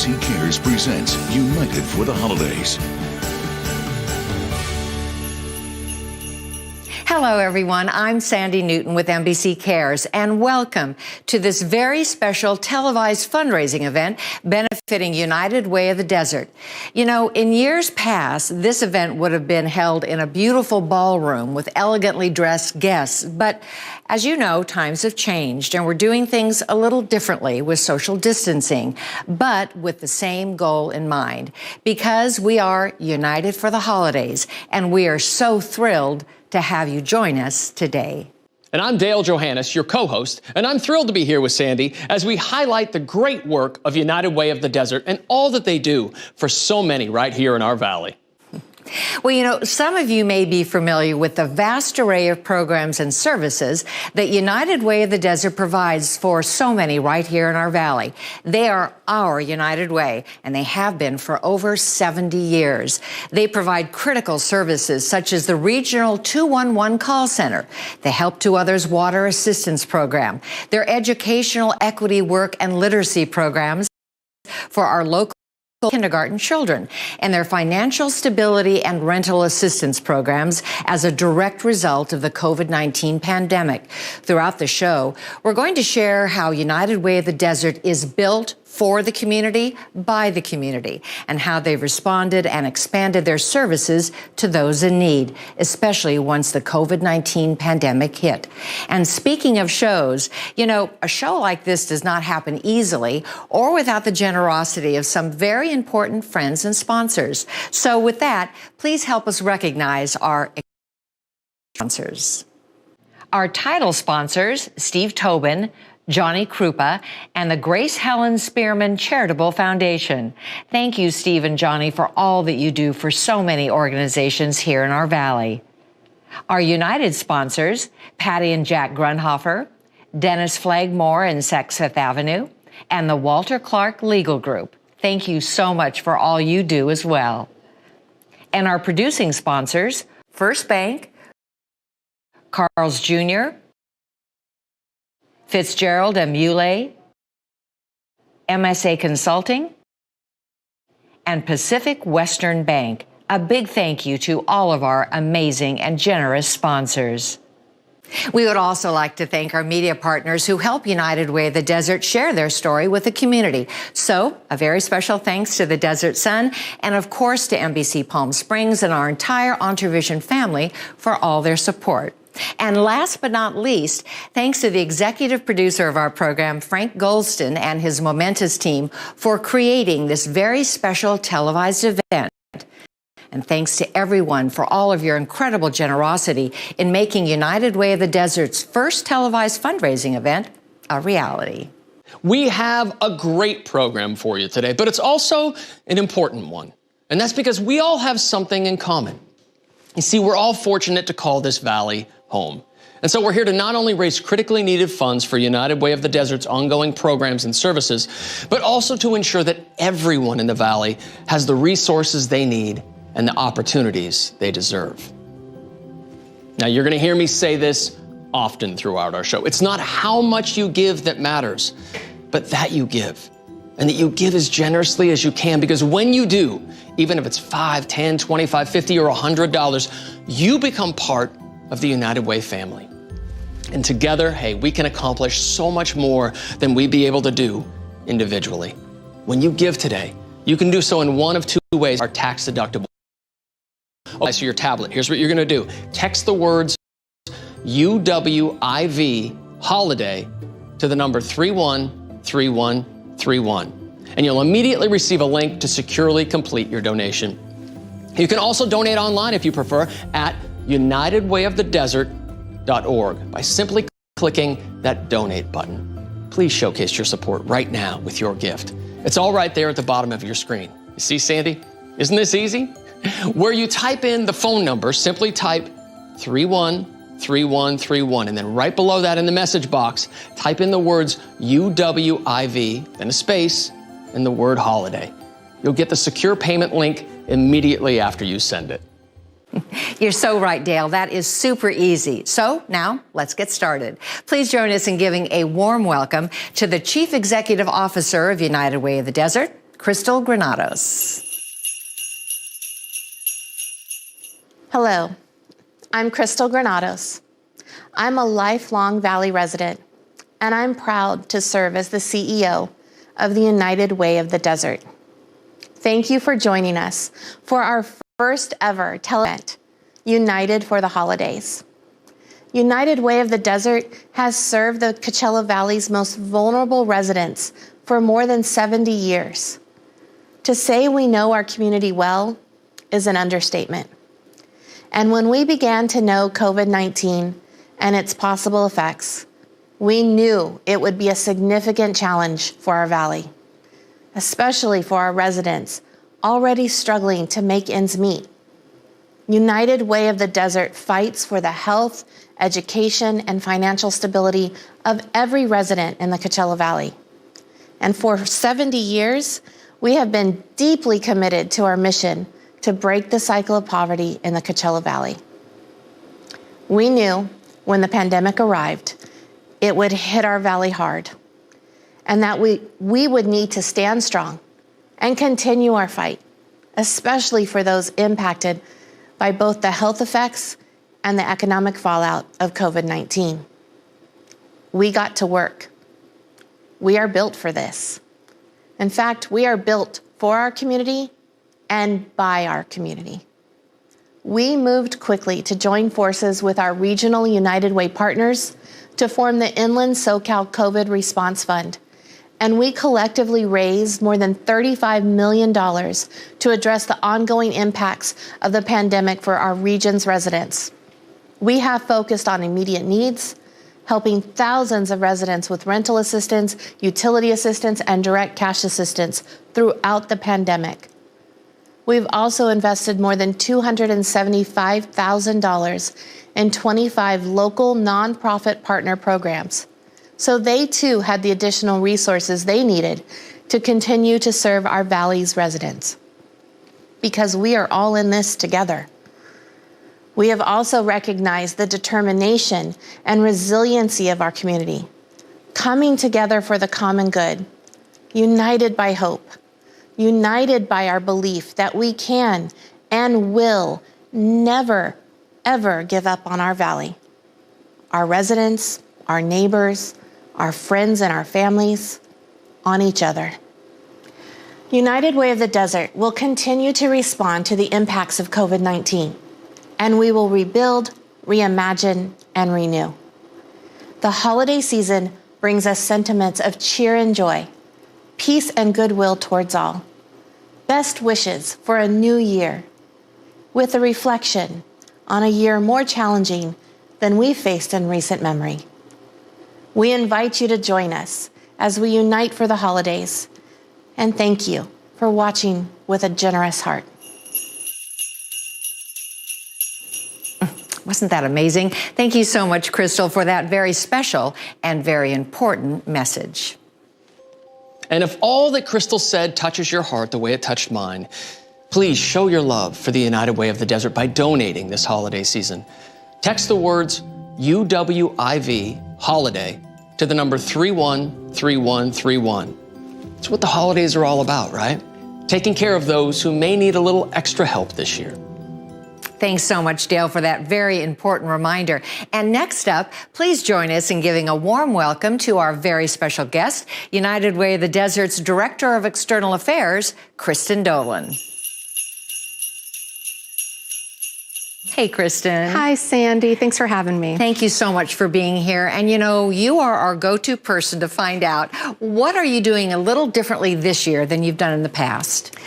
NBCares presents United for the Holidays. Hello, everyone. I'm Sandy Newton with NBCares, and welcome to this very special televised fundraising event benefiting United Way of the Desert. You know, in years past, this event would have been held in a beautiful ballroom with elegantly dressed guests. But as you know, times have changed, and we're doing things a little differently with social distancing, but with the same goal in mind, because we are united for the holidays, and we are so thrilled to have you join us today. And I'm Dale Johannes, your co-host, and I'm thrilled to be here with Sandy as we highlight the great work of United Way of the Desert and all that they do for so many right here in our valley. Well, you know, some of you may be familiar with the vast array of programs and services that United Way of the Desert provides for so many right here in our valley. They are our United Way, and they have been for over 70 years. They provide critical services such as the Regional 211 Call Center, the Help to Others Water Assistance Program, their educational equity work and literacy programs for our local kindergarten children, and their financial stability and rental assistance programs as a direct result of the COVID-19 pandemic. Throughout the show, we're going to share how United Way of the Desert is built for the community, by the community, and how they've responded and expanded their services to those in need, especially once the COVID-19 pandemic hit. And speaking of shows, you know, a show like this does not happen easily or without the generosity of some very important friends and sponsors. So with that, please help us recognize our sponsors. Our title sponsors, Steve Tobin, Johnny Krupa, and the Grace Helen Spearman Charitable Foundation. Thank you, Steve and Johnny, for all that you do for so many organizations here in our valley. Our United sponsors, Patty and Jack Grunhofer, Dennis Flagmore and Saks Fifth Avenue, and the Walter Clark Legal Group. Thank you so much for all you do as well. And our producing sponsors, First Bank, Carl's Jr., Fitzgerald and Muley, MSA Consulting, and Pacific Western Bank. A big thank you to all of our amazing and generous sponsors. We would also like to thank our media partners who help United Way of the Desert share their story with the community. So, a very special thanks to the Desert Sun and, of course, to NBC Palm Springs and our entire Entervision family for all their support. And last but not least, thanks to the executive producer of our program, Frank Goldston, and his momentous team for creating this very special televised event. And thanks to everyone for all of your incredible generosity in making United Way of the Desert's first televised fundraising event a reality. We have a great program for you today, but it's also an important one. And that's because we all have something in common. You see, we're all fortunate to call this valley home. And so we're here to not only raise critically needed funds for United Way of the Desert's ongoing programs and services, but also to ensure that everyone in the valley has the resources they need and the opportunities they deserve. Now, you're going to hear me say this often throughout our show. It's not how much you give that matters, but that you give. And that you give as generously as you can, because when you do, even if it's $5, $10, $25, $50, or $100, you become part of the United Way family. And together, hey, we can accomplish so much more than we'd be able to do individually. When you give today, you can do so in one of two ways are tax deductible. Okay, so your tablet, here's what you're gonna do. Text the words UWIV holiday to the number 313131, and you'll immediately receive a link to securely complete your donation. You can also donate online if you prefer at unitedwayofthedesert.org by simply clicking that donate button. Please showcase your support right now with your gift. It's all right there at the bottom of your screen. You see, Sandy? Isn't this easy? Where you type in the phone number, simply type 313131, and then right below that in the message box, type in the words UWIV, then a space, and the word holiday. You'll get the secure payment link immediately after you send it. You're so right, Dale. That is super easy. So now let's get started. Please join us in giving a warm welcome to the Chief Executive Officer of United Way of the Desert, Crystal Granados. Hello, I'm Crystal Granados. I'm a lifelong Valley resident, and I'm proud to serve as the CEO of the United Way of the Desert. Thank you for joining us for our first ever tele-event, United for the Holidays. United Way of the Desert has served the Coachella Valley's most vulnerable residents for more than 70 years. To say we know our community well is an understatement. And when we began to know COVID-19 and its possible effects, we knew it would be a significant challenge for our valley, especially for our residents already struggling to make ends meet. United Way of the Desert fights for the health, education, and financial stability of every resident in the Coachella Valley. And for 70 years, we have been deeply committed to our mission to break the cycle of poverty in the Coachella Valley. We knew when the pandemic arrived, it would hit our valley hard, and that we would need to stand strong and continue our fight, especially for those impacted by both the health effects and the economic fallout of COVID-19. We got to work. We are built for this. In fact, we are built for our community and by our community. We moved quickly to join forces with our regional United Way partners to form the Inland SoCal COVID Response Fund, and we collectively raised more than $35 million to address the ongoing impacts of the pandemic for our region's residents. We have focused on immediate needs, helping thousands of residents with rental assistance, utility assistance, and direct cash assistance throughout the pandemic. We've also invested more than $275,000 in 25 local nonprofit partner programs, so they too had the additional resources they needed to continue to serve our valley's residents. Because we are all in this together. We have also recognized the determination and resiliency of our community, coming together for the common good, united by hope, united by our belief that we can and will never, ever give up on our valley, our residents, our neighbors, our friends and our families, on each other. United Way of the Desert will continue to respond to the impacts of COVID-19, and we will rebuild, reimagine, and renew. The holiday season brings us sentiments of cheer and joy, peace and goodwill towards all. Best wishes for a new year, with a reflection on a year more challenging than we've faced in recent memory. We invite you to join us as we unite for the holidays, and thank you for watching with a generous heart. Wasn't that amazing? Thank you so much, Crystal, for that very special and very important message. And if all that Crystal said touches your heart the way it touched mine, please show your love for the United Way of the Desert by donating this holiday season. Text the words UWIV holiday to the number 313131. It's what the holidays are all about, right? Taking care of those who may need a little extra help this year. Thanks so much, Dale, for that very important reminder. And next up, please join us in giving a warm welcome to our very special guest, United Way of the Desert's Director of External Affairs, Kristen Dolan. Hey, Kristen. Hi, Sandy. Thanks for having me. Thank you so much for being here. And you know, you are our go-to person to find out what are you doing a little differently this year than you've done in the past?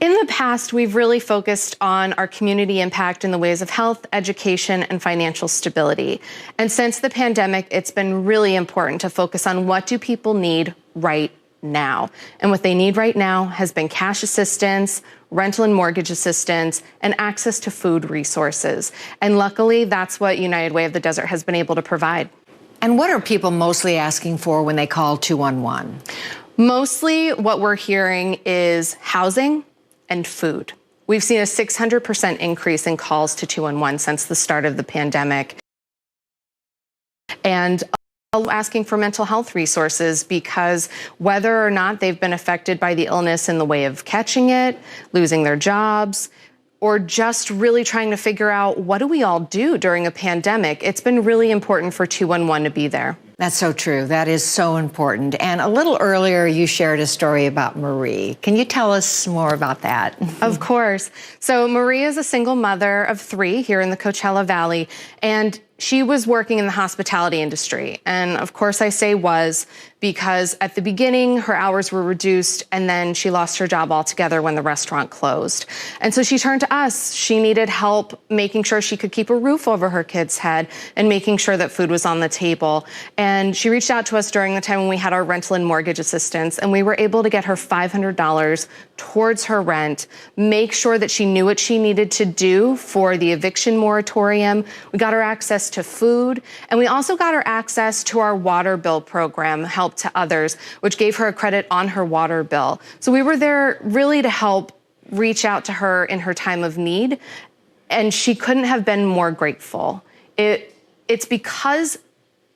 In the past, we've really focused on our community impact in the ways of health, education, and financial stability. And since the pandemic, it's been really important to focus on what do people need right now. And what they need right now has been cash assistance, rental and mortgage assistance, and access to food resources. And luckily, that's what United Way of the Desert has been able to provide. And what are people mostly asking for when they call 211? Mostly what we're hearing is housing and food. We've seen a 600% increase in calls to 211 since the start of the pandemic. And asking for mental health resources, because whether or not they've been affected by the illness in the way of catching it, losing their jobs, or just really trying to figure out what do we all do during a pandemic, it's been really important for 211 to be there. That's so true. That is so important. And a little earlier, you shared a story about Marie. Can you tell us more about that? Of course. So Marie is a single mother of 3 here in the Coachella Valley, and she was working in the hospitality industry. And of course I say was, because at the beginning her hours were reduced, and then she lost her job altogether when the restaurant closed. And so she turned to us. She needed help making sure she could keep a roof over her kid's head and making sure that food was on the table. And she reached out to us during the time when we had our rental and mortgage assistance, and we were able to get her $500 towards her rent, make sure that she knew what she needed to do for the eviction moratorium. We got her access to food, and we also got her access to our water bill program, Help to Others, which gave her a credit on her water bill. So we were there really to help reach out to her in her time of need, and she couldn't have been more grateful. It's because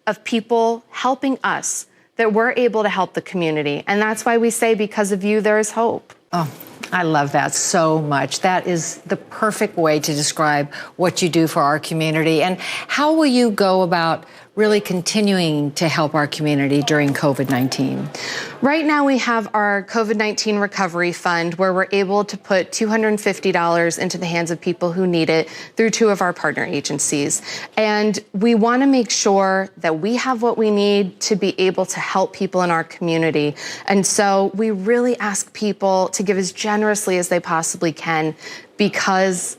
of people helping us that we're able to help the community, and that's why we say, because of you, there is hope. Oh, I love that so much. That is the perfect way to describe what you do for our community. And how will you go about really continuing to help our community during COVID-19? Right now we have our COVID-19 recovery fund, where we're able to put $250 into the hands of people who need it through 2 of our partner agencies. And we want to make sure that we have what we need to be able to help people in our community. And so we really ask people to give as generously as they possibly can, because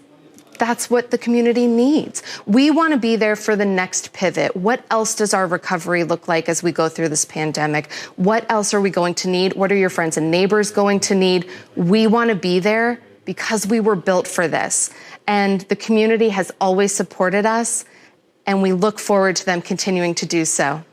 that's what the community needs. We want to be there for the next pivot. What else does our recovery look like as we go through this pandemic? What else are we going to need? What are your friends and neighbors going to need? We want to be there because we were built for this. And the community has always supported us, and we look forward to them continuing to do so.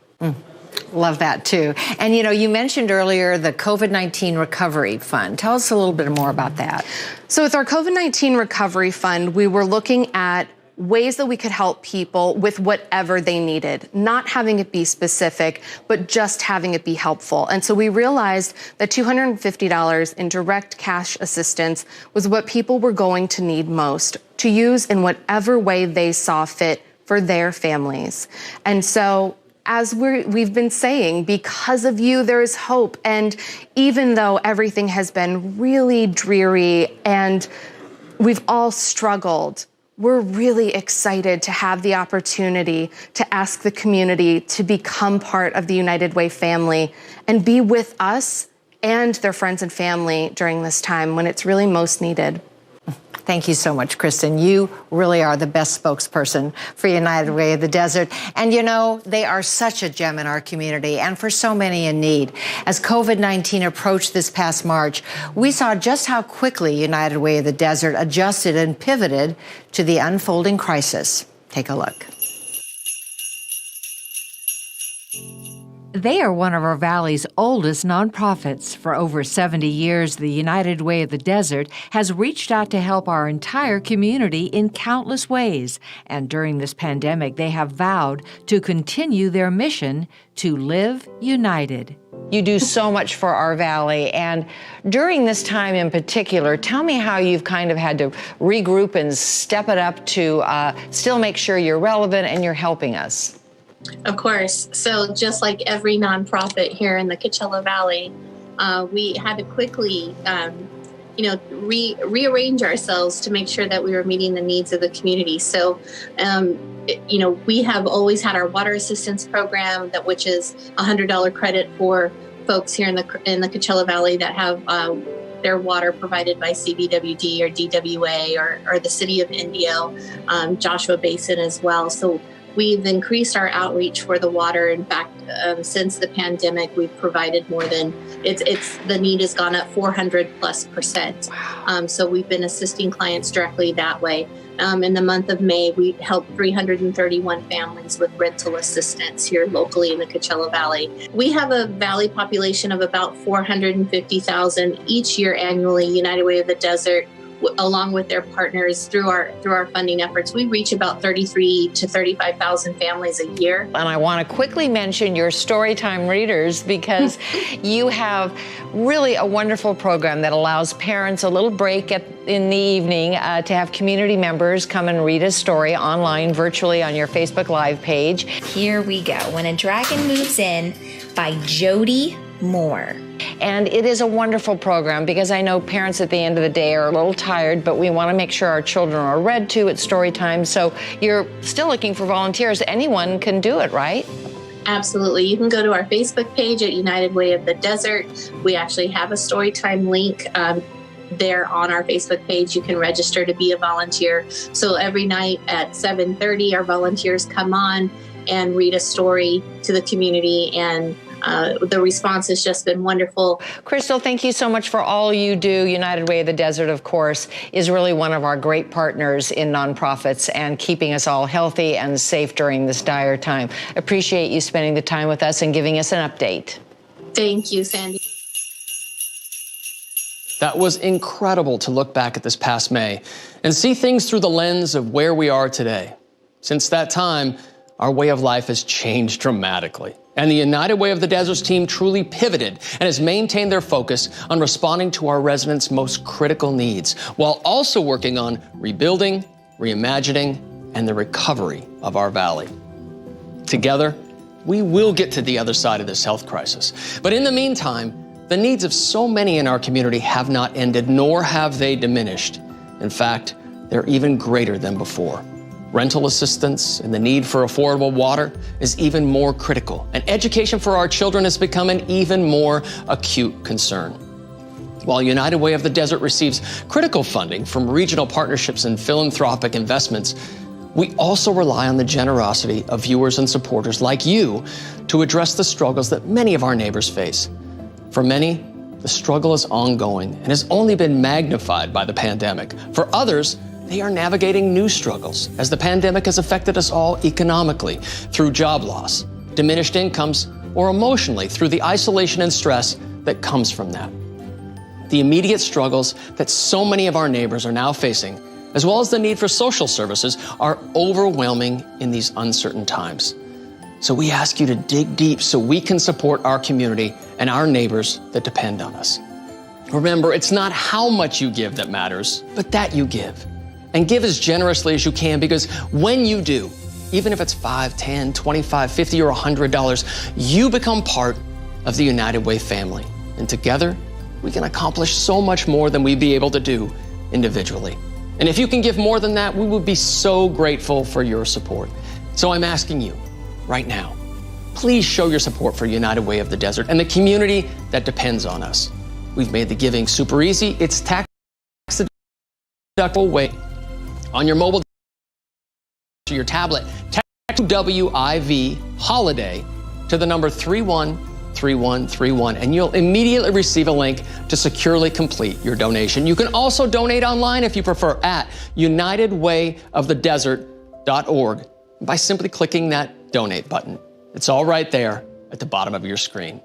Love that too. And you mentioned earlier the COVID-19 Recovery Fund. Tell us a little bit more about that. So with our COVID-19 Recovery Fund, we were looking at ways that we could help people with whatever they needed, not having it be specific, but just having it be helpful. And so we realized that $250 in direct cash assistance was what people were going to need most, to use in whatever way they saw fit for their families. And so, as we've been saying, because of you, there is hope. And even though everything has been really dreary and we've all struggled, we're really excited to have the opportunity to ask the community to become part of the United Way family and be with us and their friends and family during this time when it's really most needed. Thank you so much, Kristen. You really are the best spokesperson for United Way of the Desert. And they are such a gem in our community and for so many in need. As COVID-19 approached this past March, we saw just how quickly United Way of the Desert adjusted and pivoted to the unfolding crisis. Take a look. They are one of our valley's oldest nonprofits. For over 70 years, the United Way of the Desert has reached out to help our entire community in countless ways. And during this pandemic, they have vowed to continue their mission to live united. You do so much for our valley, and during this time in particular, tell me how you've kind of had to regroup and step it up to still make sure you're relevant and you're helping us. Of course. So just like every nonprofit here in the Coachella Valley, we had to quickly, rearrange ourselves to make sure that we were meeting the needs of the community. So, we have always had our water assistance program, which is $100 credit for folks here in the Coachella Valley that have their water provided by CBWD or DWA or the city of Indio, Joshua Basin as well. So we've increased our outreach for the water. In fact, since the pandemic, we've provided more than the need has gone up 400+%. Wow. So we've been assisting clients directly that way. In the month of May, we helped 331 families with rental assistance here locally in the Coachella Valley. We have a valley population of about 450,000 each year annually. United Way of the Desert along with their partners through our funding efforts, we reach about 33 to 35,000 families a year. And I want to quickly mention your Storytime readers, because you have really a wonderful program that allows parents a little break in the evening to have community members come and read a story online, virtually on your Facebook Live page. Here we go. When a Dragon Moves In by Jody Moore. And it is a wonderful program, because I know parents at the end of the day are a little tired, but we want to make sure our children are read to at story time. So you're still looking for volunteers. Anyone can do it, right? Absolutely. You can go to our Facebook page at United Way of the Desert. We actually have a Storytime link there on our Facebook page. You can register to be a volunteer. So every night at 7:30, our volunteers come on and read a story to the community, and the response has just been wonderful. Crystal, thank you so much for all you do. United Way of the Desert, of course, is really one of our great partners in nonprofits and keeping us all healthy and safe during this dire time. Appreciate you spending the time with us and giving us an update. Thank you, Sandy. That was incredible to look back at this past May and see things through the lens of where we are today. Since that time, our way of life has changed dramatically. And the United Way of the Desert's team truly pivoted and has maintained their focus on responding to our residents' most critical needs, while also working on rebuilding, reimagining, and the recovery of our valley. Together, we will get to the other side of this health crisis. But in the meantime, the needs of so many in our community have not ended, nor have they diminished. In fact, they're even greater than before. Rental assistance and the need for affordable water is even more critical, and education for our children has become an even more acute concern. While United Way of the Desert receives critical funding from regional partnerships and philanthropic investments, we also rely on the generosity of viewers and supporters like you to address the struggles that many of our neighbors face. For many, the struggle is ongoing and has only been magnified by the pandemic. For others, they are navigating new struggles as the pandemic has affected us all economically through job loss, diminished incomes, or emotionally through the isolation and stress that comes from that. The immediate struggles that so many of our neighbors are now facing, as well as the need for social services, are overwhelming in these uncertain times. So we ask you to dig deep so we can support our community and our neighbors that depend on us. Remember, it's not how much you give that matters, but that you give. And give as generously as you can, because when you do, even if it's $5, $10, $25, $50, or $100, you become part of the United Way family. And together, we can accomplish so much more than we'd be able to do individually. And if you can give more than that, we would be so grateful for your support. So I'm asking you right now, please show your support for United Way of the Desert and the community that depends on us. We've made the giving super easy. It's tax deductible way. On your mobile to your tablet, text WIV holiday to the number 313131, and you'll immediately receive a link to securely complete your donation. You can also donate online if you prefer at unitedwayofthedesert.org by simply clicking that donate button. It's all right there at the bottom of your screen.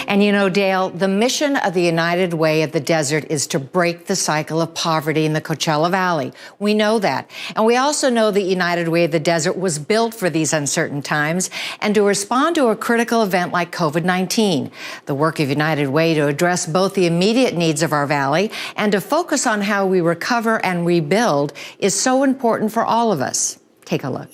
And you know, Dale, the mission of the United Way of the Desert is to break the cycle of poverty in the Coachella Valley. We know that. And we also know that United Way of the Desert was built for these uncertain times and to respond to a critical event like COVID-19. The work of United Way to address both the immediate needs of our valley and to focus on how we recover and rebuild is so important for all of us. Take a look.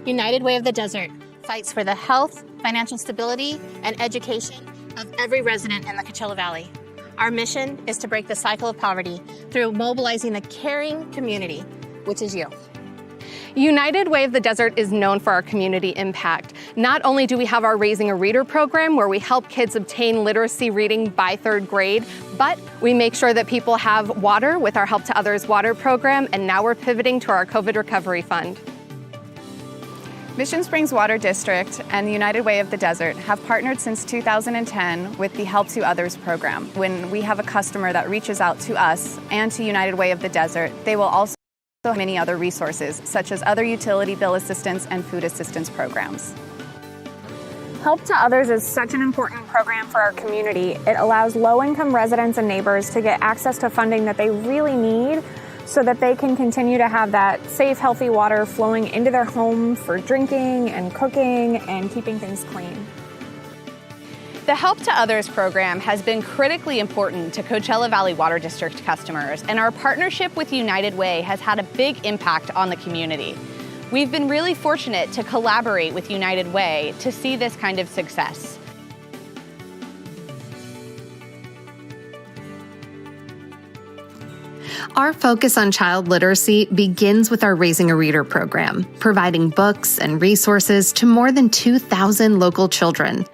United Way of the Desert fights for the health, financial stability, and education of every resident in the Coachella Valley. Our mission is to break the cycle of poverty through mobilizing the caring community, which is you. United Way of the Desert is known for our community impact. Not only do we have our Raising a Reader program where we help kids obtain literacy reading by 3rd grade, but we make sure that people have water with our Help to Others water program, and now we're pivoting to our COVID Recovery Fund. Mission Springs Water District and the United Way of the Desert have partnered since 2010 with the Help to Others program. When we have a customer that reaches out to us and to United Way of the Desert, they will also have many other resources, such as other utility bill assistance and food assistance programs. Help to Others is such an important program for our community. It allows low-income residents and neighbors to get access to funding that they really need so that they can continue to have that safe, healthy water flowing into their home for drinking and cooking and keeping things clean. The Help to Others program has been critically important to Coachella Valley Water District customers, and our partnership with United Way has had a big impact on the community. We've been really fortunate to collaborate with United Way to see this kind of success. Our focus on child literacy begins with our Raising a Reader program, providing books and resources to more than 2,000 local children.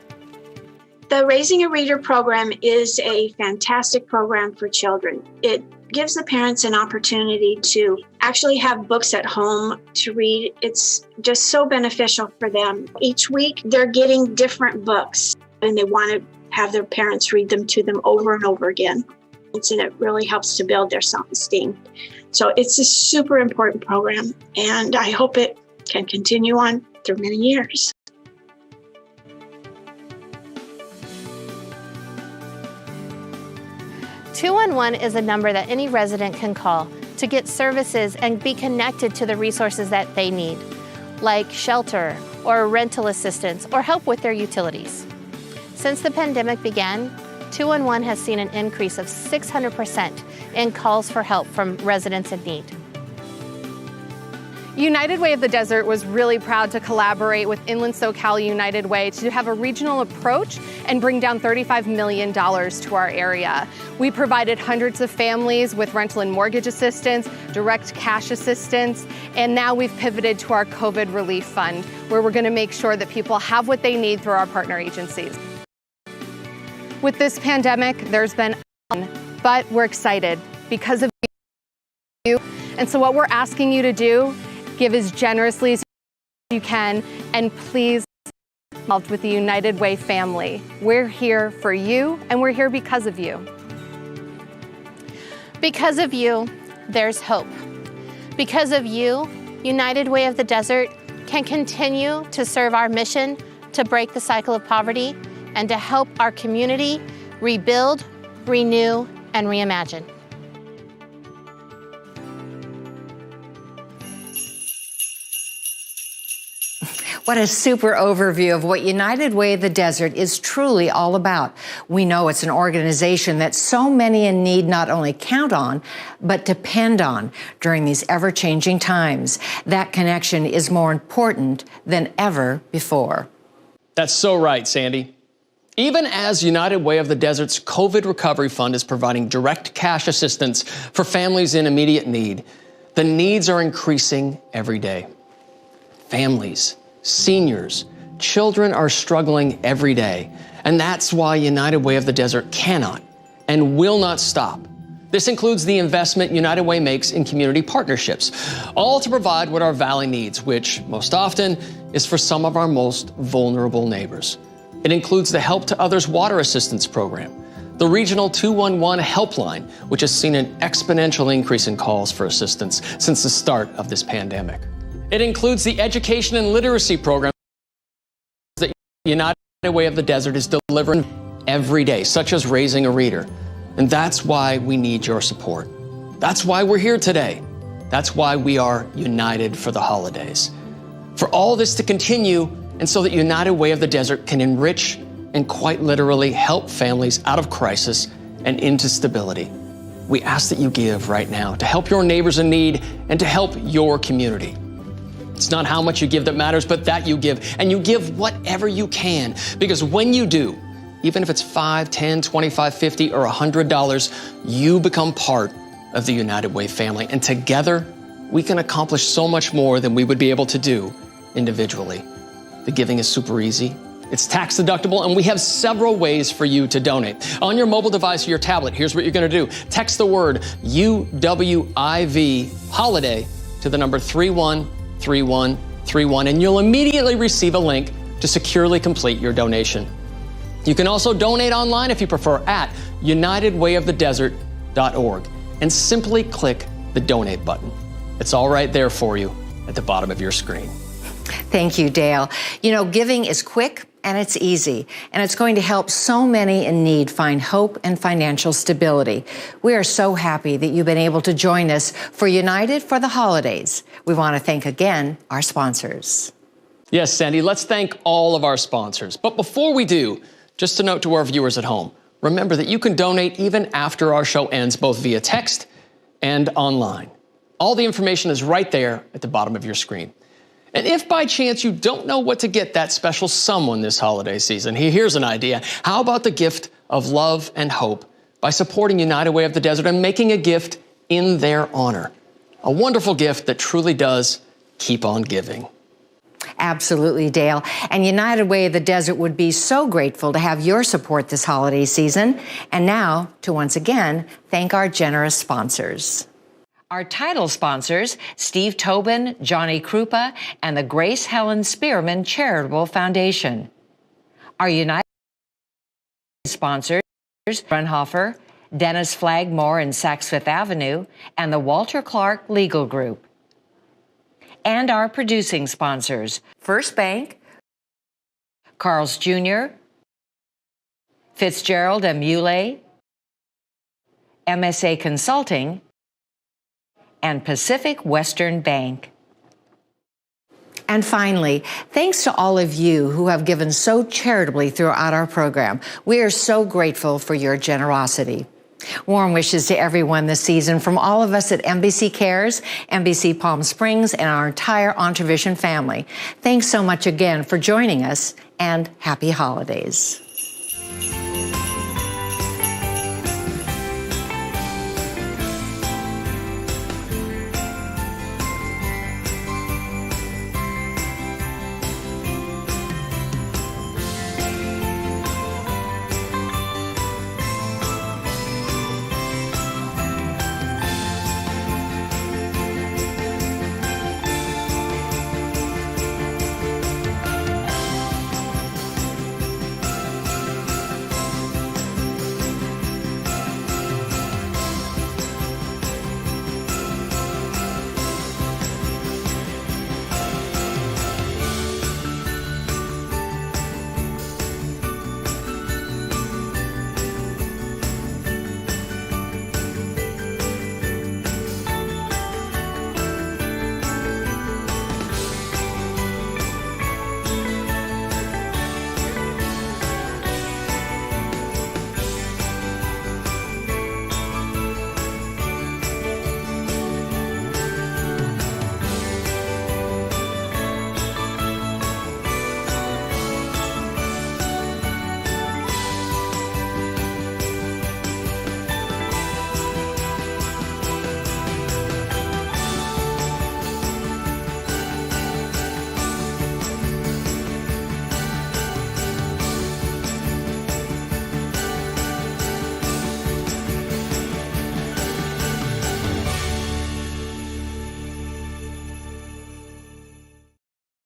The Raising a Reader program is a fantastic program for children. It gives the parents an opportunity to actually have books at home to read. It's just so beneficial for them. Each week, they're getting different books, and they want to have their parents read them to them over and over again. And it really helps to build their self-esteem. So it's a super important program, and I hope it can continue on through many years. "211" is a number that any resident can call to get services and be connected to the resources that they need, like shelter or rental assistance or help with their utilities. Since the pandemic began, 211 has seen an increase of 600% in calls for help from residents in need. United Way of the Desert was really proud to collaborate with Inland SoCal United Way to have a regional approach and bring down $35 million to our area. We provided hundreds of families with rental and mortgage assistance, direct cash assistance, and now we've pivoted to our COVID relief fund, where we're going to make sure that people have what they need through our partner agencies. With this pandemic, there's been, but we're excited because of you. And so what we're asking you to do, give as generously as you can, and please be involved with the United Way family. We're here for you, and we're here because of you. Because of you, there's hope. Because of you, United Way of the Desert can continue to serve our mission to break the cycle of poverty and to help our community rebuild, renew, and reimagine. What a super overview of what United Way of the Desert is truly all about. We know it's an organization that so many in need not only count on, but depend on during these ever-changing times. That connection is more important than ever before. That's so right, Sandy. Even as United Way of the Desert's COVID Recovery Fund is providing direct cash assistance for families in immediate need, the needs are increasing every day. Families, seniors, children are struggling every day, and that's why United Way of the Desert cannot and will not stop. This includes the investment United Way makes in community partnerships, all to provide what our valley needs, which most often is for some of our most vulnerable neighbors. It includes the Help to Others Water Assistance Program, the Regional 211 Helpline, which has seen an exponential increase in calls for assistance since the start of this pandemic. It includes the education and literacy program that United Way of the Desert is delivering every day, such as Raising a Reader. And that's why we need your support. That's why we're here today. That's why we are united for the holidays. For all this to continue, and so that United Way of the Desert can enrich and quite literally help families out of crisis and into stability, we ask that you give right now to help your neighbors in need and to help your community. It's not how much you give that matters, but that you give. And you give whatever you can, because when you do, even if it's $5, $10, $25, $50, or $100, you become part of the United Way family. And together, we can accomplish so much more than we would be able to do individually. The giving is super easy. It's tax deductible, and we have several ways for you to donate. On your mobile device or your tablet, here's what you're gonna do. Text the word UWIV holiday to the number 31313. 31, and you'll immediately receive a link to securely complete your donation. You can also donate online if you prefer at unitedwayofthedesert.org and simply click the donate button. It's all right there for you at the bottom of your screen. Thank you, Dale. You know, giving is quick and it's easy, and it's going to help so many in need find hope and financial stability. We are so happy that you've been able to join us for United for the Holidays. We want to thank again our sponsors. Yes, Sandy, let's thank all of our sponsors. But before we do, just a note to our viewers at home. Remember that you can donate even after our show ends, both via text and online. All the information is right there at the bottom of your screen. And if by chance you don't know what to get that special someone this holiday season, here's an idea. How about the gift of love and hope by supporting United Way of the Desert and making a gift in their honor? A wonderful gift that truly does keep on giving. Absolutely, Dale. And United Way of the Desert would be so grateful to have your support this holiday season. And now to once again thank our generous sponsors. Our title sponsors, Steve Tobin, Johnny Krupa, and the Grace Helen Spearman Charitable Foundation. Our United sponsors, Brunhofer, Dennis Flagmore and Saks Fifth Avenue, and the Walter Clark Legal Group. And our producing sponsors, First Bank, Carl's Jr., Fitzgerald and Muley, MSA Consulting, and Pacific Western Bank. And finally, thanks to all of you who have given so charitably throughout our program. We are so grateful for your generosity. Warm wishes to everyone this season from all of us at NBC Cares, NBC Palm Springs, and our entire Entravision family. Thanks so much again for joining us, and happy holidays.